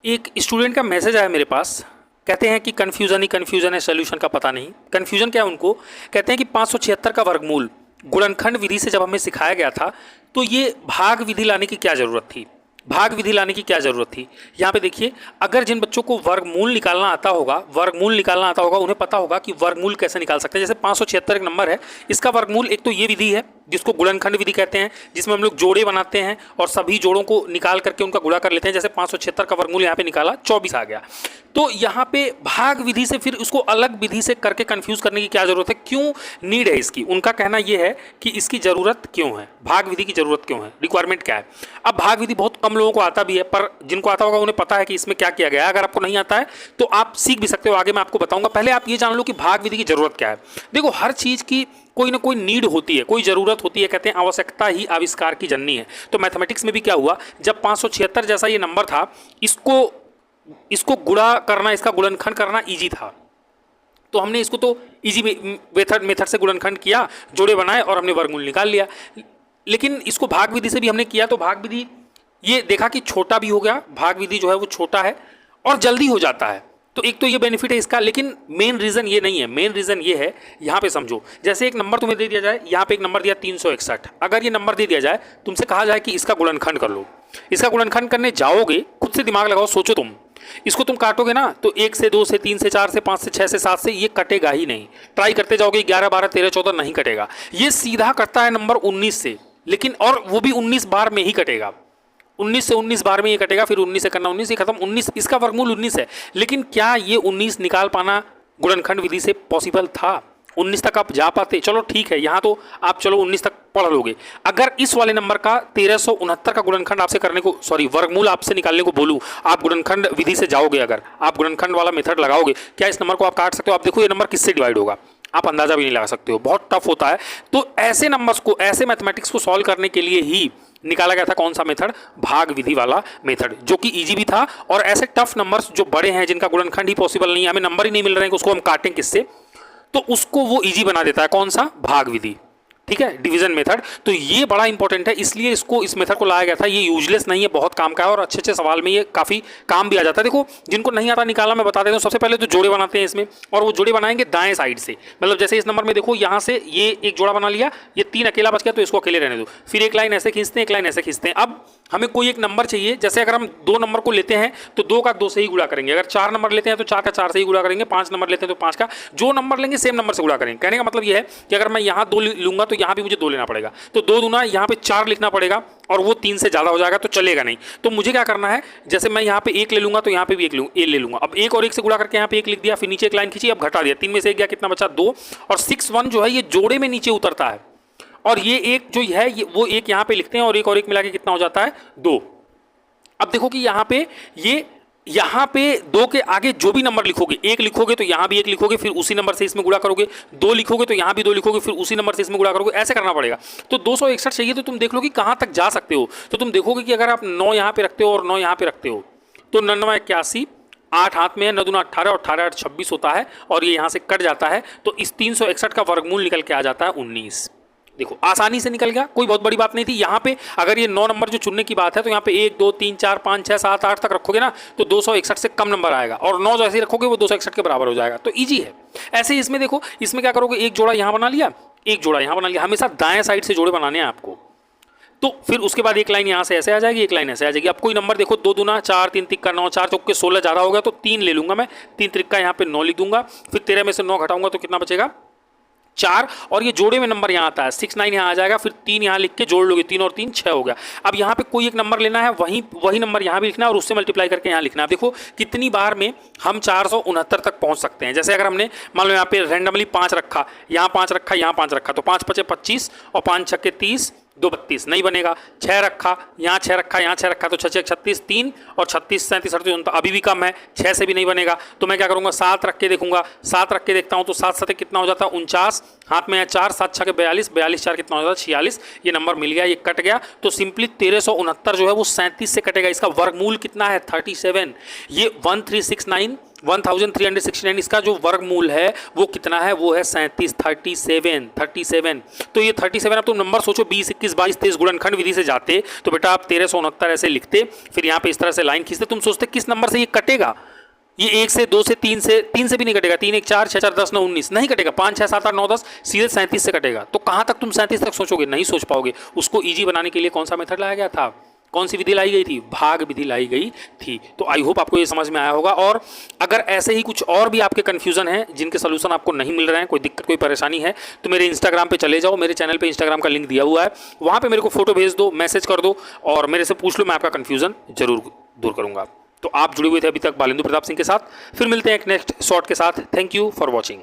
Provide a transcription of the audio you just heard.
एक स्टूडेंट का मैसेज आया मेरे पास। कहते हैं कि कन्फ्यूज़न ही कन्फ्यूज़न है, सोल्यूशन का पता नहीं। कन्फ्यूज़न क्या है उनको, कहते हैं कि 576 का वर्गमूल गुणनखंड विधि से जब हमें सिखाया गया था तो ये भाग विधि लाने की क्या ज़रूरत थी, भाग विधि लाने की क्या ज़रूरत थी। यहाँ पे देखिए, अगर जिन बच्चों को वर्गमूल निकालना आता होगा, उन्हें पता होगा कि वर्गमूल कैसे निकाल सकते हैं। जैसे 576 एक नंबर है, इसका वर्गमूल एक तो ये विधि है जिसको गुणनखंड विधि कहते हैं, जिसमें हम लोग जोड़े बनाते हैं और सभी जोड़ों को निकाल करके उनका गुणा कर लेते हैं। जैसे 576 का वर्गमूल यहाँ पे निकाला 24 आ गया। तो यहाँ पे भाग विधि से फिर उसको अलग विधि से करके कंफ्यूज करने की क्या जरूरत है, क्यों नीड है इसकी। उनका कहना यह है कि इसकी जरूरत क्यों है, भाग विधि की जरूरत क्यों है, रिक्वायरमेंट क्या है। अब भाग विधि बहुत कम लोगों को आता भी है, पर जिनको आता होगा उन्हें पता है कि इसमें क्या किया गया है। अगर आपको नहीं आता है तो आप सीख भी सकते हो, आगे मैं आपको बताऊंगा। पहले आप ये जान लो कि भाग विधि की जरूरत क्या है। देखो, हर चीज की कोई ना कोई नीड होती है, कोई जरूरत होती है। कहते हैं आवश्यकता ही आविष्कार की जननी है। तो मैथमेटिक्स में भी क्या हुआ, जब 576 जैसा ये नंबर था, इसको गुणा करना, इसका गुणनखंड करना इजी था, तो हमने इसको तो इजी मेथड से गुणनखंड किया, जोड़े बनाए और हमने वर्गमूल निकाल लिया। लेकिन इसको भाग विधि से भी हमने किया, तो भाग विधि ये देखा कि छोटा भी हो गया, भाग विधि जो है वो छोटा है और जल्दी हो जाता है। तो एक तो ये बेनिफिट है इसका, लेकिन मेन रीजन ये नहीं है। मेन रीजन ये है, यहाँ पे समझो, जैसे एक नंबर तुम्हें दे दिया जाए, यहाँ पे एक नंबर दिया 361। अगर ये नंबर दे दिया जाए, तुमसे कहा जाए कि इसका गुणनखंड कर लो, इसका गुणनखंड करने जाओगे, खुद से दिमाग लगाओ, सोचो तुम इसको तुम काटोगे ना, तो 1 से 2 से 3 से 4 से 5 से 6 से 7 से ये कटेगा ही नहीं। ट्राई करते जाओगे 11 12 13 14 नहीं कटेगा। ये सीधा कटता है नंबर 19 से, लेकिन और वो भी 19 बार में ही कटेगा। 19 से 19 बार में ये कटेगा, फिर 19 से करना 19, ये खत्म 19। इसका वर्गमूल 19 है, लेकिन क्या ये 19 निकाल पाना गुणनखंड विधि से पॉसिबल था? 19 तक आप जा पाते? चलो ठीक है, यहाँ तो आप चलो 19 तक पढ़ लोगे। अगर इस वाले नंबर का 1369 का गुणनखंड आपसे करने को, वर्गमूल आपसे निकालने को बोलूँ, आप गुणनखंड विधि से जाओगे, अगर आप गुणनखंड वाला मेथड लगाओगे, क्या इस नंबर को आप काट सकते हो? आप देखो ये नंबर किससे डिवाइड होगा, आप अंदाजा भी नहीं लगा सकते हो, बहुत टफ होता है। तो ऐसे नंबर्स को, ऐसे मैथमेटिक्स को सॉल्व करने के लिए ही निकाला गया था कौन सा मेथड, भाग विधि वाला मेथड, जो कि इजी भी था। और ऐसे टफ नंबर्स जो बड़े हैं, जिनका गुणनखंड ही पॉसिबल नहीं है, हमें नंबर ही नहीं मिल रहे हैं, उसको हम काटें किससे, तो उसको वो इजी बना देता है कौन सा, भाग विधि। ठीक है, डिवीजन मेथड। तो ये बड़ा इंपॉर्टेंट है, इसलिए इसको, इस मेथड को लाया गया था। ये यूजलेस नहीं है, बहुत काम का है और अच्छे अच्छे सवाल में ये काफी काम भी आ जाता है। देखो, जिनको नहीं आता निकालना, मैं बता देता हूँ। सबसे पहले तो जोड़े बनाते हैं इसमें, और वो जोड़े बनाएंगे दाएं साइड से। मतलब जैसे इस नंबर में देखो, यहाँ से ये एक जोड़ा बना लिया, ये 3 अकेला बच गया, तो इसको अकेले रहने दो। फिर एक लाइन ऐसे खींचते हैं, एक लाइन ऐसे खींचते हैं। अब हमें कोई एक नंबर चाहिए, जैसे अगर हम 2 नंबर को लेते हैं तो 2 का 2 से ही गुणा करेंगे। अगर 4 नंबर लेते हैं तो 4 का 4 से ही गुणा करेंगे। 5 नंबर लेते हैं तो 5 का, जो नंबर लेंगे सेम नंबर से गुणा करेंगे। कहने का मतलब ये है कि अगर मैं यहाँ 2 लूंगा तो यहाँ भी मुझे 2 लेना पड़ेगा, तो 2 दूना यहाँ पे 4 लिखना पड़ेगा, और वो 3 से ज्यादा हो जाएगा तो चलेगा नहीं। तो मुझे क्या करना है, जैसे मैं यहाँ पे 1 ले लूंगा तो यहाँ पे भी 1 ले लूंगा। अब 1 और 1 से गुणा करके यहाँ पे 1 लिख दिया, फिर नीचे एक लाइन खींची, अब घटा दिया, 3 में से 1 गया, कितना बचा, 2। और 6 1 जो है ये जोड़े में नीचे उतरता है, और ये एक जो है ये वो एक यहाँ पे लिखते हैं, और एक मिला के कितना हो जाता है, 2। अब देखो कि यहाँ पे 2 के आगे जो भी नंबर लिखोगे, 1 लिखोगे तो यहाँ भी 1 लिखोगे, फिर उसी नंबर से इसमें गुणा करोगे। 2 लिखोगे तो यहाँ भी 2 लिखोगे, फिर उसी नंबर से इसमें गुणा करोगे। ऐसे करना पड़ेगा। तो 261 चाहिए तो तुम देख लो कि कहाँ तक जा सकते हो। तो तुम देखोगे कि अगर आप 9 यहाँ पे रखते हो और 9 यहाँ पे रखते हो, तो 9 81, 8 हाथ में है, 9 दूना 18 और 18 8 26 होता है, और ये यहाँ से कट जाता है। तो इस 361 का वर्गमूल निकल के आ जाता है 19। देखो, आसानी से निकल गया, कोई बहुत बड़ी बात नहीं थी। यहाँ पे अगर ये 9 नंबर जो चुनने की बात है, तो यहाँ पे 1 2 3 4 5 6 7 8 तक रखोगे ना, तो 261 से कम नंबर आएगा, और 9 जैसे रखोगे वो 261 के बराबर हो जाएगा। तो इजी है। ऐसे ही इसमें देखो, इसमें क्या करोगे, एक जोड़ा यहाँ बना लिया, एक जोड़ा यहाँ बना लिया। हमेशा दाएं साइड से जोड़े बनाने हैं आपको। तो फिर उसके बाद एक लाइन यहाँ से ऐसे आ जाएगी, एक लाइन ऐसे आ जाएगी। अब कोई नंबर देखो, 2 दूना 4 3 तिक्का 9, 4 चौके 16 ज़्यादा हो गया, तो 3 ले लूंगा मैं, 3 त्रिक्का यहाँ पे 9 लिख दूंगा। फिर 13 में से 9 घटाऊंगा तो कितना बचेगा, 4। और ये जोड़े में नंबर यहाँ आता है, 6 9 यहाँ आ जाएगा, फिर 3 यहाँ लिख के जोड़ लोगे, 3 और 3 6 हो गया। अब यहाँ पे कोई एक नंबर लेना है, वही नंबर यहाँ भी लिखना है, और उससे मल्टीप्लाई करके यहाँ लिखना है। देखो कितनी बार में हम 469 तक पहुँच सकते हैं। जैसे अगर हमने मान लो यहाँ पे रैंडमली 5 रखा, यहाँ 5 रखा, यहाँ 5 रखा, तो 5 5 25 और 5 6 30, 2 32 नहीं बनेगा। 6 रखा, यहाँ 6 रखा, यहाँ 6 रखा, तो 6 6 36, 3 और 36 37 38 अभी भी कम है, 6 से भी नहीं बनेगा। तो मैं क्या करूँगा, 7 रख के देखूंगा, 7 रख के देखता हूँ, तो 7 7 कितना हो जाता है, 49। हाथ में है 4, 7 6 42, 42 4 कितना हो जाता है, 46। ये नंबर मिल गया, ये कट गया। तो सिंपली 1369 जो है वो 37 से कटेगा। इसका वर्गमूल कितना है, 37। ये 1369 1369, इसका जो वर्गमूल है वो कितना है, वो है 37, 37। तो ये 37, अब तुम नंबर सोचो 20, 21, 22, 23 गुणनखंड विधि से जाते तो बेटा आप 1369 ऐसे लिखते, फिर यहाँ पे इस तरह से लाइन खींचते, तुम सोचते किस नंबर से ये कटेगा। ये 1 से 2 से 3 से भी नहीं कटेगा, 3 1 4 6 4 10 9 19 नहीं कटेगा, 5 6 7 8 9 10 सीधे 37 से कटेगा। तो कहाँ तक तुम 37 तक सोचोगे, नहीं सोच पाओगे। उसको ईजी बनाने के लिए कौन सा मेथड लाया गया था, कौन सी विधि लाई गई थी, भाग विधि लाई गई थी। तो आई होप आपको ये समझ में आया होगा। और अगर ऐसे ही कुछ और भी आपके कन्फ्यूजन है जिनके सोल्यूशन आपको नहीं मिल रहे हैं, कोई दिक्कत कोई परेशानी है, तो मेरे इंस्टाग्राम पे चले जाओ, मेरे चैनल पे इंस्टाग्राम का लिंक दिया हुआ है, वहाँ पे मेरे को फोटो भेज दो, मैसेज कर दो और मेरे से पूछ लो, मैं आपका कन्फ्यूजन जरूर दूर करूँगा। तो आप जुड़े हुए थे अभी तक बालेंदु प्रताप सिंह के साथ, फिर मिलते हैं एक नेक्स्ट शॉट के साथ। Thank you for watching.